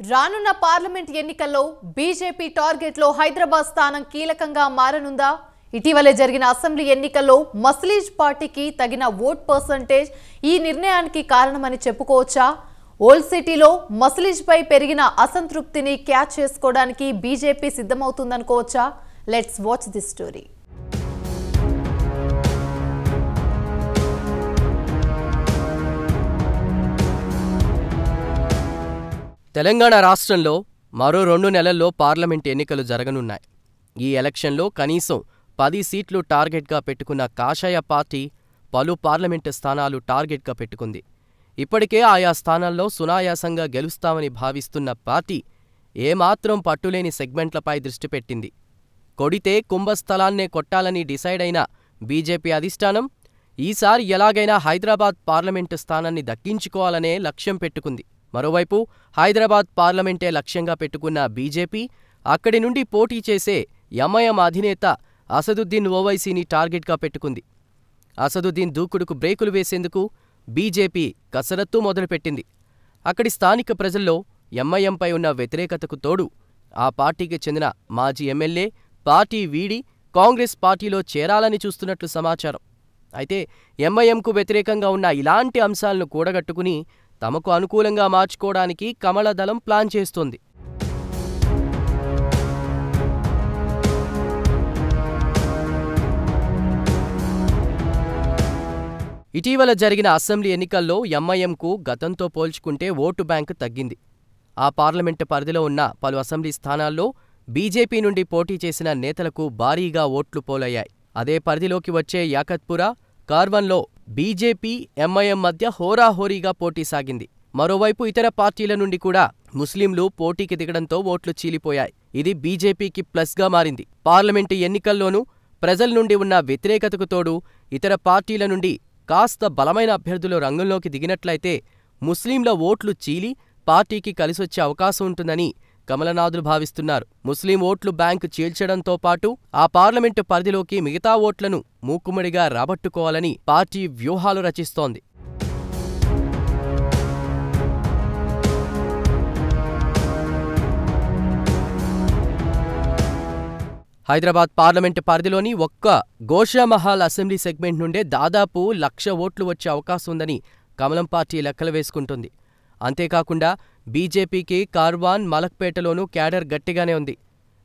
రానున్న పార్లమెంట్ ఎన్నికల్లో బీజేపీ టార్గెట్లో హైదరాబాద్ స్థానం కీలకంగా మారనుందా? ఇటీవలే జరిగిన అసెంబ్లీ ఎన్నికల్లో మస్లీజ్ పార్టీకి తగిన ఓట్ పర్సెంటేజ్ ఈ నిర్ణయానికి కారణమని చెప్పుకోవచ్చా? ఓల్డ్ సిటీలో మస్లీజ్పై పెరిగిన అసంతృప్తిని క్యాచ్ చేసుకోవడానికి బీజేపీ సిద్ధమవుతుందనుకోవచ్చా? Let's watch this story. Telangana రాష్ట్రంలో మరో 2 నెలల్లో పార్లమెంట్ ఎన్నికలు జరగనున్నాయి. ఈ ఎలక్షన్లో కనీసం 10 సీట్లు టార్గెట్గా పెట్టుకున్న కాషాయ పార్టీ పలు పార్లమెంటు స్థానాలు టార్గెట్గా పెట్టుకుంది. ఇప్పటికే ఆయా స్థానాల్లో సునాయాసంగా గెలుస్తామని భావిస్తున్న పార్టీ ఏమాత్రం పట్టులేని సెగ్మెంట్లపై దృష్టి పెట్టింది. కొడితే కుంభస్థలాన్నే కొట్టాలని డిసైడ్ అయిన బీజేపీ అధిష్టానం ఈసారి ఎలాగైనా హైదరాబాద్ పార్లమెంటు స్థానాన్ని దక్కించుకోవాలనే లక్ష్యం పెట్టుకుంది. మరోవైపు హైదరాబాద్ పార్లమెంటే లక్ష్యంగా పెట్టుకున్న బీజేపీ అక్కడి నుండి పోటీ చేసే ఎంఐఎం అధినేత అసదుద్దీన్ ఓవైసీని టార్గెట్గా పెట్టుకుంది. అసదుద్దీన్ దూకుడుకు బ్రేకులు వేసేందుకు బీజేపీ కసరత్తు మొదలుపెట్టింది. అక్కడి స్థానిక ప్రజల్లో ఎంఐఎంపై ఉన్న వ్యతిరేకతకు తోడు ఆ పార్టీకి చెందిన మాజీ ఎమ్మెల్యే పార్టీ వీడి కాంగ్రెస్ పార్టీలో చేరాలని చూస్తున్నట్లు సమాచారం. అయితే ఎంఐఎంకు వ్యతిరేకంగా ఉన్న ఇలాంటి అంశాలను కూడగట్టుకుని తమకు అనుకూలంగా మార్చుకోవడానికి కమలదళం ప్లాన్ చేస్తోంది. ఇటీవల జరిగిన అసెంబ్లీ ఎన్నికల్లో ఎంఐఎంకు గతంతో పోల్చుకుంటే ఓటు బ్యాంకు తగ్గింది. ఆ పార్లమెంటు పరిధిలో ఉన్న పలు అసెంబ్లీ స్థానాల్లో బీజేపీ నుండి పోటీ చేసిన నేతలకు భారీగా ఓట్లు పోలయ్యాయి. అదే పరిధిలోకి వచ్చే యాకత్పురా, కార్వన్లో బీజేపీ, ఎంఐఎం మధ్య హోరాహోరీగా పోటీ సాగింది. మరోవైపు ఇతర పార్టీల నుండి కూడా ముస్లింలు పోటీకి దిగడంతో ఓట్లు చీలిపోయాయి. ఇది బీజేపీకి ప్లస్గా మారింది. పార్లమెంటు ఎన్నికల్లోనూ ప్రజల నుండి ఉన్న వ్యతిరేకతకు తోడు ఇతర పార్టీల నుండి కాస్త బలమైన అభ్యర్థులు రంగంలోకి దిగినట్లయితే ముస్లింల ఓట్లు చీలి పార్టీకి కలిసొచ్చే అవకాశం ఉంటుందని కమలనాథులు భావిస్తున్నారు. ముస్లిం ఓట్లు బ్యాంకు చీల్చడంతో పాటు ఆ పార్లమెంటు పరిధిలోకి మిగతా ఓట్లను మూకుమ్మడిగా రాబట్టుకోవాలని పార్టీ వ్యూహాలు రచిస్తోంది. హైదరాబాద్ పార్లమెంటు పరిధిలోని ఒక్క గోషామహల్ అసెంబ్లీ సెగ్మెంట్ నుండే దాదాపు 1,00,000 ఓట్లు వచ్చే అవకాశం ఉందని కమలం పార్టీ లెక్కలు వేసుకుంటుంది. అంతేకాకుండా బీజేపీకి కార్వాన్, మలక్పేటలోనూ క్యాడర్ గట్టిగానే ఉంది.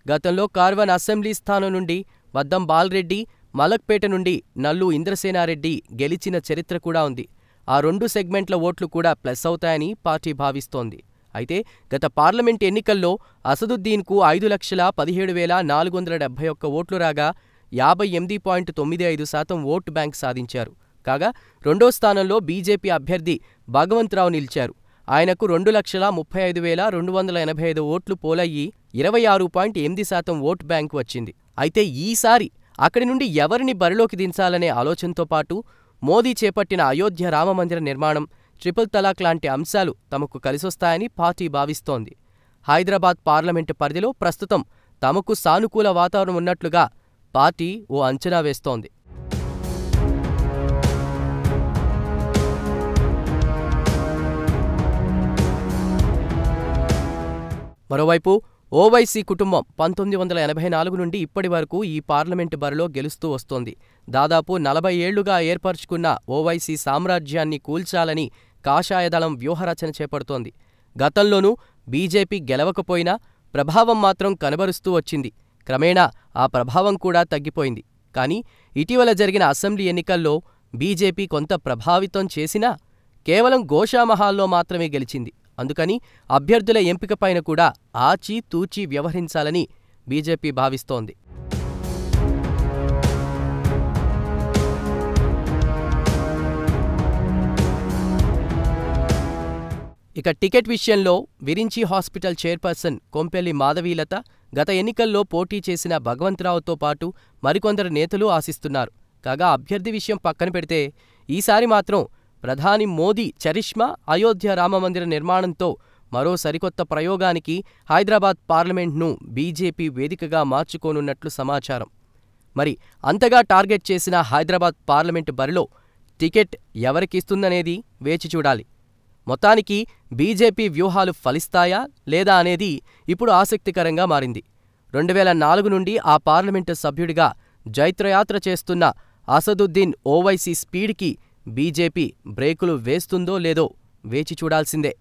గతంలో కార్వాన్ అసెంబ్లీ స్థానం నుండి వద్దం బాలరెడ్డి, మలక్పేట నుండి నల్లు ఇంద్రసేనారెడ్డి గెలిచిన చరిత్ర కూడా ఉంది. ఆ 2 సెగ్మెంట్ల ఓట్లు కూడా ప్లస్ అవుతాయని పార్టీ భావిస్తోంది. అయితే గత పార్లమెంట్ ఎన్నికల్లో అసదుద్దీన్కు 5,17,471 ఓట్లు రాగా 58.95% ఓటు బ్యాంక్ సాధించారు. కాగా రెండో స్థానంలో బీజేపీ అభ్యర్థి భగవంతరావు నిలిచారు. ఆయనకు 2,35,285 ఓట్లు పోలయ్యి 26.8% ఓటు బ్యాంకు వచ్చింది. అయితే ఈసారి అక్కడి నుండి ఎవరిని బరిలోకి దించాలనే ఆలోచనతో పాటు మోదీ చేపట్టిన అయోధ్య రామమందిర నిర్మాణం, ట్రిపుల్ తలాక్ లాంటి అంశాలు తమకు కలిసొస్తాయని పార్టీ భావిస్తోంది. హైదరాబాద్ పార్లమెంటు పరిధిలో ప్రస్తుతం తమకు సానుకూల వాతావరణం ఉన్నట్లుగా పార్టీ ఓ అంచనా వేస్తోంది. మరోవైపు ఓవైసీ కుటుంబం 1984 నుండి ఇప్పటి వరకు ఈ పార్లమెంటు బరిలో గెలుస్తూ వస్తోంది. దాదాపు 40 ఏళ్లుగా ఏర్పరచుకున్న ఓవైసీ సామ్రాజ్యాన్ని కూల్చాలని కాషాయదళం వ్యూహరచన చేపడుతోంది. గతంలోనూ బీజేపీ గెలవకపోయినా ప్రభావం మాత్రం కనబరుస్తూ వచ్చింది. క్రమేణా ఆ ప్రభావం కూడా తగ్గిపోయింది. కానీ ఇటీవల జరిగిన అసెంబ్లీ ఎన్నికల్లో బీజేపీ కొంత ప్రభావితం చేసినా కేవలం గోషామహల్లో మాత్రమే గెలిచింది. అందుకని అభ్యర్థుల ఎంపికపైన కూడా ఆచితూచి వ్యవహరించాలని బీజేపీ భావిస్తోంది. ఇక టికెట్ విషయంలో విరించి హాస్పిటల్ చైర్పర్సన్ కొంపెల్లి మాధవీలత, గత ఎన్నికల్లో పోటీ చేసిన భగవంతరావుతో పాటు మరికొందరు నేతలు ఆశిస్తున్నారు. కాగా అభ్యర్థి విషయం పక్కన పెడితే ఈసారి మాత్రం ప్రధాని మోదీ చరిష్మా, అయోధ్య రామమందిర నిర్మాణంతో మరో సరికొత్త ప్రయోగానికి హైదరాబాద్ పార్లమెంట్ను బీజేపీ వేదికగా మార్చుకోనున్నట్లు సమాచారం. మరి అంతగా టార్గెట్ చేసిన హైదరాబాద్ పార్లమెంటు బరిలో టికెట్ ఎవరికిస్తుందనేది వేచి చూడాలి. మొత్తానికి బీజేపీ వ్యూహాలు ఫలిస్తాయా లేదా అనేది ఇప్పుడు ఆసక్తికరంగా మారింది. 2004 నుండి ఆ పార్లమెంటు సభ్యుడిగా జైత్రయాత్ర చేస్తున్న అసదుద్దీన్ ఓవైసీ స్పీడ్కి బీజేపీ బ్రేకులు వేస్తుందో లేదో వేచి చూడాల్సిందే.